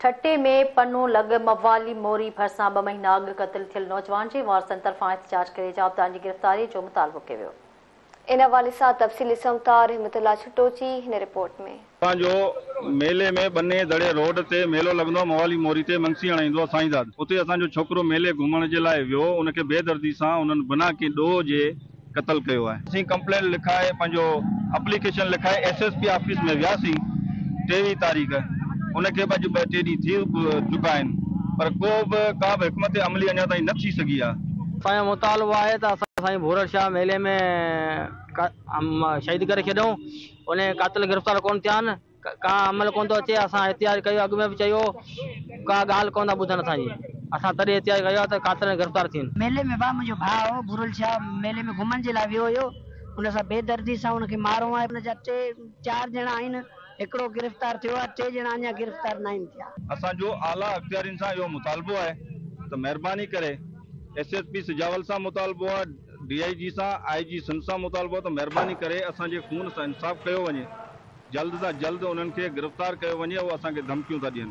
ठट्टे में पन्नू लॻ मवाली मोरी भरिसां 2 महीना अॻु क़तल थियल नौजवान जे वारसनि तरफ़ां एहतजाज करे जाब्तान जी गिरफ़्तारी जो मुतालबो कयो वियो। इन हवाले सां तफ़सीली ॾिसूं रहमतुल्लाह छुटोची हिन रिपोर्ट में। असांजो मेले में बने दड़े रोड ते मेलो लगंदो मवाली मोरी ते मंगसी हणाईंदो साईंदाद उते असांजो छोकिरो मेले घुमण जे लाइ वियो उनखे बेदर्दी सां उन्हनि बिना के ॾोह जे क़तल कयो आहे। असीं कंप्लेन लिखाए पंहिंजो एप्लीकेशन लिखाए एसएसपी ऑफिस में वियासीं 23 तारीख़ उनखे ॿ 2 टे ॾींहं थी चुका आहिनि पर का बि हिकमत अमली अञा ताईं न थी सघी आहे। असांजो मुतालबो आहे त असां भूरत शाह मेले में शहीद करे छॾियूं उन कातिल गिरफ़्तार कोन थिया आहिनि का अमल कोन थो अचे। असां एहतियाज कयो अॻु में बि चयो का ॻाल्हि कोन था ॿुधनि असांजी असां तॾहिं एहतियाज कयो त कातिल गिरफ़्तार थियनि। मेले में मुंहिंजो भाउ हो भूरत शाह मेले में घुमण जे लाइ वियो हुयो उन सां बेदर्दी सां उनखे मारो आहे। उन जा 4 ॼणा आहिनि हिकिड़ो गिरफ़्तार थियो आहे 3 ॼणा अञा गिरफ़्तार न आहिनि थिया। असांजो आला अख़्तियारियुनि सां इहो मुतालबो आहे त महिरबानी करे एसएसपी सिजावल सां मुतालबो आहे डीआईजी सां आईजी सिंध सां मुतालबो आहे त महिरबानी करे असांजे खून सां इंसाफ़ कयो वञे जल्द सां जल्द उन्हनि खे गिरफ़्तार कयो वञे। उहो असांखे धमकियूं था ॾियनि।